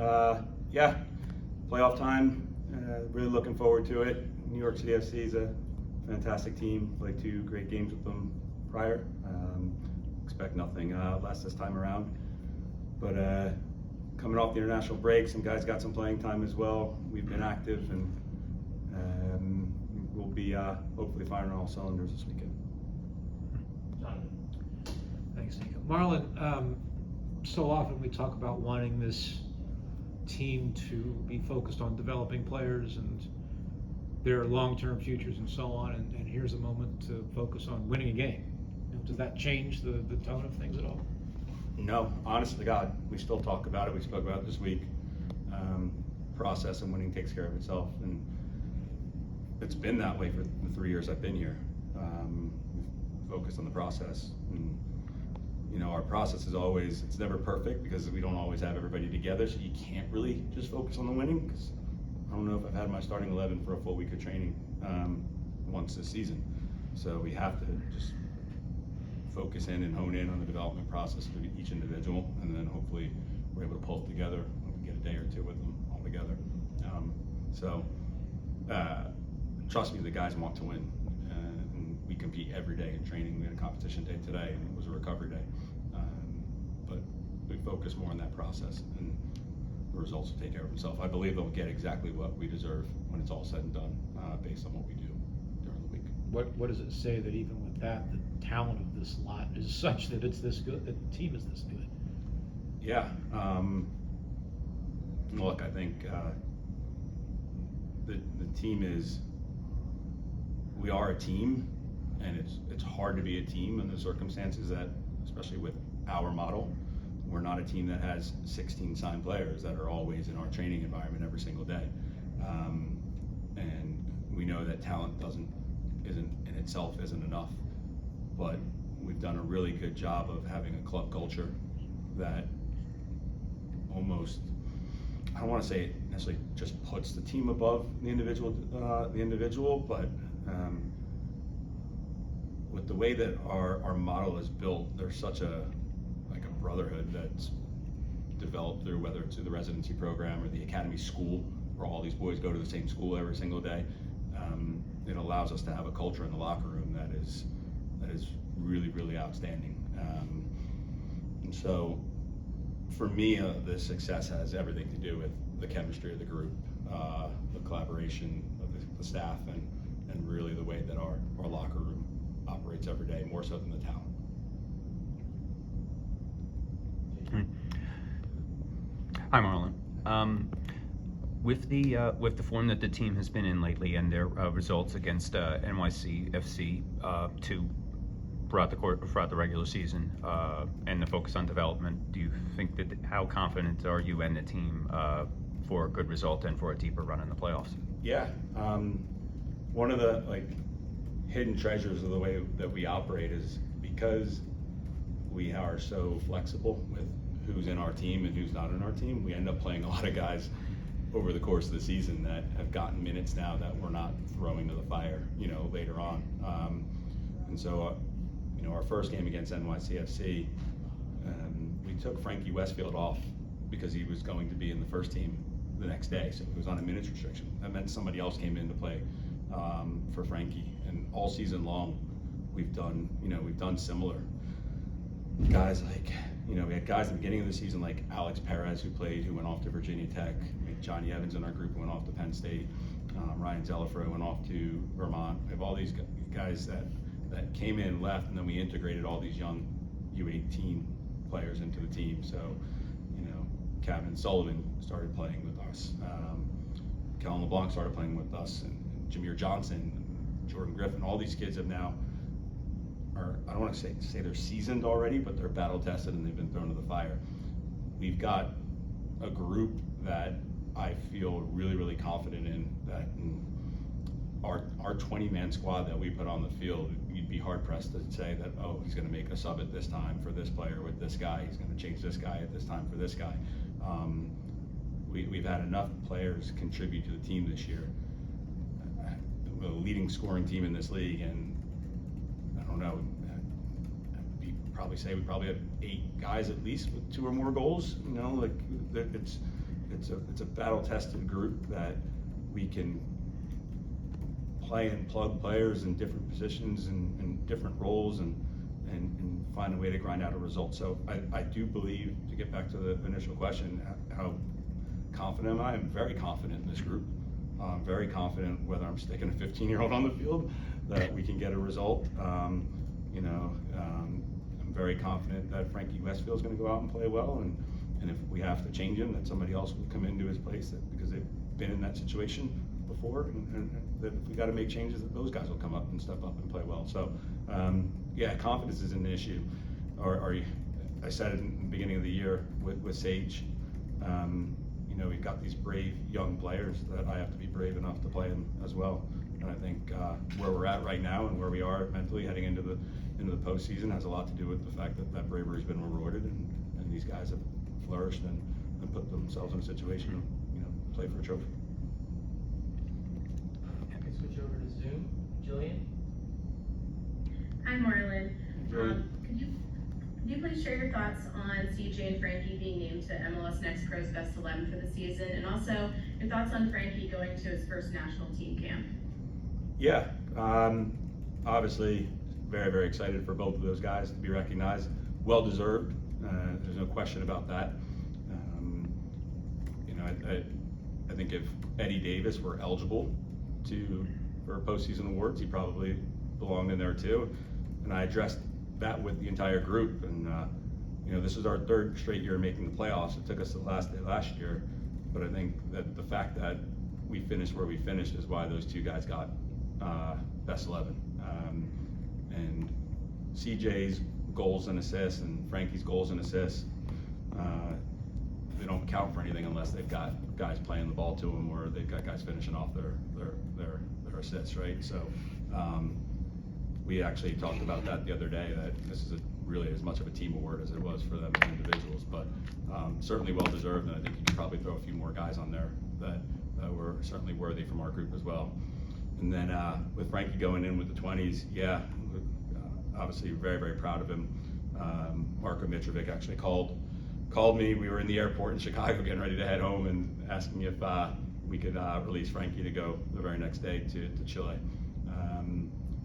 Yeah, playoff time. Really looking forward to it. NYCFC is a fantastic team. Played 2 great games with them prior. Expect nothing less this time around. But coming off the international break, some guys got some playing time as well. We've been active, and we'll be hopefully firing on all cylinders this weekend. Thanks, Nico. Marlon, so often we talk about wanting this team to be focused on developing players and their long-term futures and so on, and here's a moment to focus on winning a game. Does that change the tone of things at all? No, honest to God, we still talk about it. We spoke about it this week. Process and winning takes care of itself, and it's been that way for the 3 years I've been here. We've focused on the process, and our process is always, it's never perfect because we don't always have everybody together, so you can't really just focus on the winning, because I don't know if I've had my starting 11 for a full week of training once this season. So we have to just focus in and hone in on the development process of each individual, and then hopefully we're able to pull it together and we get a day or 2 with them all together. Trust me, the guys want to win. And we compete every day in training. We had a competition day today, and it was a recovery day. But we focus more on that process, and the results will take care of themselves. I believe they'll get exactly what we deserve when it's all said and done, based on what we do during the week. What does it say that even with that, the talent of this lot is such that it's this good, that the team is this good? Yeah. Look, I think the team is, we are a team, and it's hard to be a team in the circumstances that, especially with our model, we're not a team that has 16 signed players that are always in our training environment every single day. And we know that talent isn't in itself isn't enough, but we've done a really good job of having a club culture that almost, I don't want to say it necessarily just puts the team above the individual, but with the way that our model is built, there's such a brotherhood that's developed through, whether it's through the residency program or the academy school, where all these boys go to the same school every single day. It allows us to have a culture in the locker room that is really, really outstanding. And so for me, the success has everything to do with the chemistry of the group, the collaboration of the staff, and really the way that our locker room operates every day, more so than the talent. Hi, Marlon. With the form that the team has been in lately and their results against NYCFC 2 throughout the regular season and the focus on development, do you think that how confident are you and the team for a good result and for a deeper run in the playoffs? Yeah, one of the hidden treasures of the way that we operate is because we are so flexible with who's in our team and who's not in our team. We end up playing a lot of guys over the course of the season that have gotten minutes now that we're not throwing to the fire, later on. And so, our first game against NYCFC, we took Frankie Westfield off because he was going to be in the first team the next day, so he was on a minutes restriction. That meant somebody else came in to play for Frankie. And all season long, we've done similar. Guys we had guys at the beginning of the season like Alex Perez, who went off to Virginia Tech. We had Johnny Evans in our group, who went off to Penn State. Ryan Zelafro went off to Vermont. We have all these guys that came in, left, and then we integrated all these young U18 players into the team. So, Kevin Sullivan started playing with us. Marlon LeBlanc started playing with us, and Jameer Johnson, Jordan Griffin. All these kids have now I don't want to say they're seasoned already, but they're battle tested and they've been thrown to the fire. We've got a group that I feel really, really confident in, that our 20-man squad that we put on the field, you'd be hard pressed to say that, oh, he's going to make a sub at this time for this player with this guy, he's going to change this guy at this time for this guy. We've had enough players contribute to the team this year. We're the leading scoring team in this league, and I don't know, we probably have 8 guys at least with 2 or more goals. it's a battle-tested group that we can play and plug players in different positions and different roles and find a way to grind out a result. So I do believe, to get back to the initial question, how confident am I? I'm very confident in this group. I'm very confident whether I'm sticking a 15-year-old on the field that we can get a result. I'm very confident that Frankie Westfield's going to go out and play well, and if we have to change him, that somebody else will come into his place because they've been in that situation before, and that if we got to make changes, that those guys will come up and step up and play well. So, yeah, confidence is an issue. I said it in the beginning of the year with Sage. We've got these brave young players that I have to be brave enough to play them as well. And I think where we're at right now and where we are mentally heading into the postseason has a lot to do with the fact that bravery's been rewarded, and these guys have flourished and put themselves in a situation to play for a trophy. Okay, switch over to Zoom. Jillian? Hi, Marlon. Jillian. Could you please share your thoughts on CJ and Frankie being named to MLS Next Pro's Best 11 for the season, and also your thoughts on Frankie going to his first national team camp? Yeah, obviously very, very excited for both of those guys to be recognized. Well deserved. There's no question about that. I think if Eddie Davis were eligible for postseason awards, he probably belonged in there too. And I addressed that with the entire group. And this is our third straight year making the playoffs. It took us the last day last year, but I think that the fact that we finished where we finished is why those two guys got best 11. And CJ's goals and assists and Frankie's goals and assists, they don't count for anything unless they've got guys playing the ball to them or they've got guys finishing off their assists, right? So we actually talked about that the other day, that this is really as much of a team award as it was for them as individuals, but certainly well deserved, and I think you could probably throw a few more guys on there that were certainly worthy from our group as well. And then with Frankie going in with the 20s, yeah, obviously very, very proud of him. Marko Mitrovic actually called me. We were in the airport in Chicago getting ready to head home and asking if we could release Frankie to go the very next day to Chile.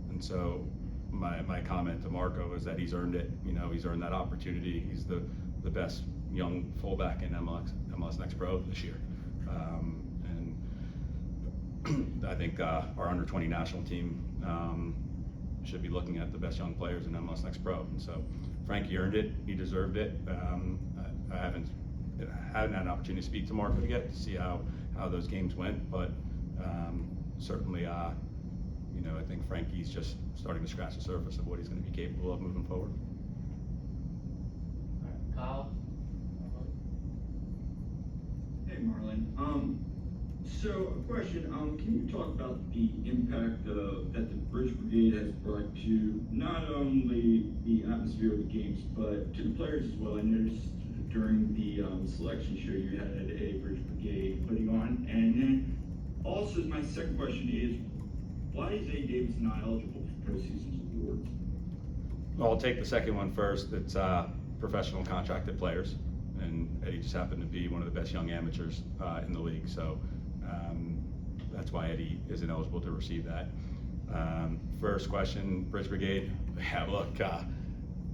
And so my comment to Marco is that he's earned it. He's earned that opportunity. He's the best young fullback in MLS Next Pro this year. And I think our under 20 national team should be looking at the best young players in MLS Next Pro. And so Frankie earned it. He deserved it. I haven't had an opportunity to speak to Marco yet to see how those games went, but certainly I think Frankie's just starting to scratch the surface of what he's going to be capable of moving forward. All right, Kyle? Hey, Marlon. So a question, can you talk about the impact that the Bridge Brigade has brought to not only the atmosphere of the games, but to the players as well? I noticed during the selection show you had a Bridge Brigade hoodie on. And then also my second question is, why is Eddie Davis not eligible for postseason awards? Well, I'll take the second one first. It's professional contracted players, and Eddie just happened to be one of the best young amateurs in the league. So that's why Eddie isn't eligible to receive that. First question, Bridge Brigade. Yeah, look,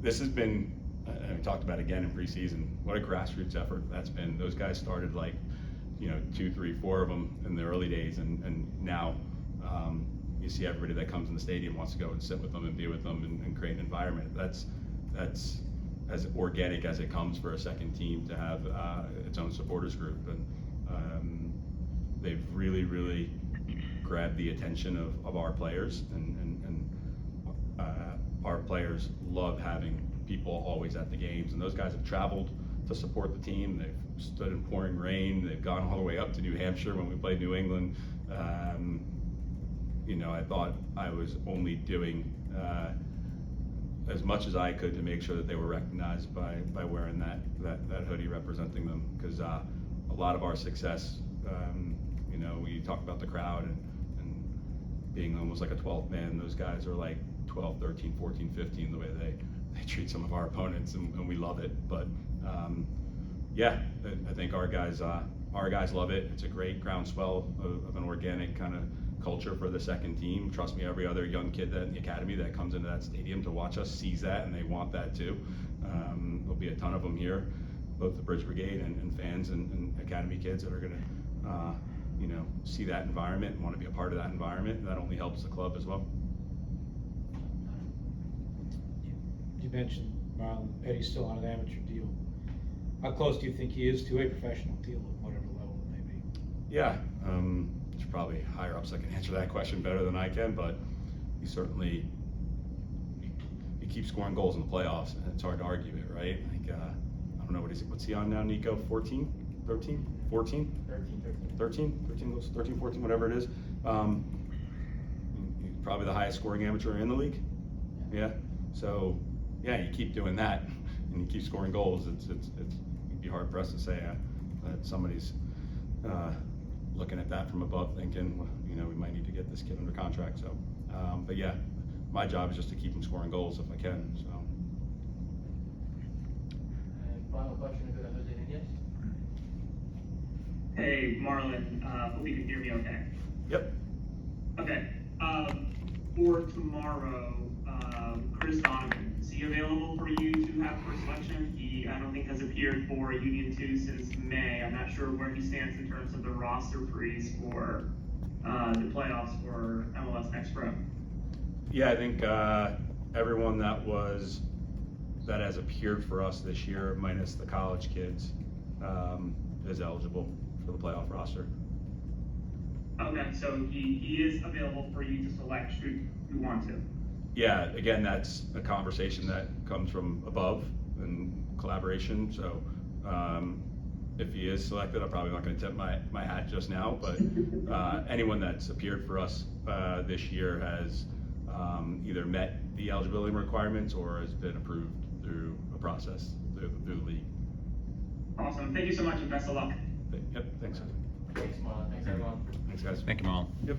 this has been, and we talked about it again in preseason, what a grassroots effort that's been. Those guys started 2, 3, 4 of them in the early days, and now you see everybody that comes in the stadium wants to go and sit with them and be with them and create an environment. That's as organic as it comes for a second team to have its own supporters group, and they've really, really grabbed the attention of our players, and our players love having people always at the games, and those guys have traveled to support the team. They've stood in pouring rain. They've gone all the way up to New Hampshire when we played New England. I thought I was only doing as much as I could to make sure that they were recognized by wearing that hoodie representing them, because a lot of our success, we talk about the crowd and being almost like a 12th man. Those guys are like 12, 13, 14, 15, the way they treat some of our opponents, and we love it. But yeah, I think our guys our guys love it. It's a great groundswell of an organic kind of culture for the second team. Trust me, every other young kid in the academy that comes into that stadium to watch us sees that, and they want that too. There'll be a ton of them here, both the Bridge Brigade and fans and academy kids that are going to, see that environment and want to be a part of that environment. And that only helps the club as well. You mentioned Marlon, Eddie's still on an amateur deal. How close do you think he is to a professional deal at whatever level it may be? Yeah, there's probably higher ups that can answer that question better than I can, but he certainly he keeps scoring goals in the playoffs, and it's hard to argue it, right? Like, I don't know what's he on now, Nico? 14, 13, 14? 13 goals, 13, 14, whatever it is. He's probably the highest scoring amateur in the league. Yeah. So, yeah, you keep doing that, and you keep scoring goals. It'd be hard pressed to say that somebody's looking at that from above, thinking, well, we might need to get this kid under contract. So, but yeah, my job is just to keep him scoring goals if I can. So. And final question to go to Jose Nunez. Hey, Marlon, hope you can hear me okay. Yep. Okay, for tomorrow, Chris Donovan, is he available for you to have for selection? He, I don't think, has appeared for Union 2 since May. I'm not sure where he stands in terms of the roster freeze for the playoffs for MLS Next Pro. Yeah, I think everyone that has appeared for us this year, minus the college kids, is eligible for the playoff roster. Okay, so he is available for you to select should you want to. Yeah, again, that's a conversation that comes from above and collaboration. So if he is selected, I'm probably not going to tip my hat just now. But anyone that's appeared for us this year has either met the eligibility requirements or has been approved through a process through the league. Awesome, thank you so much and best of luck. Yep, thanks. Thanks, Marlon. Thanks, everyone. Thanks, guys. Thank you, Marlon. Yep.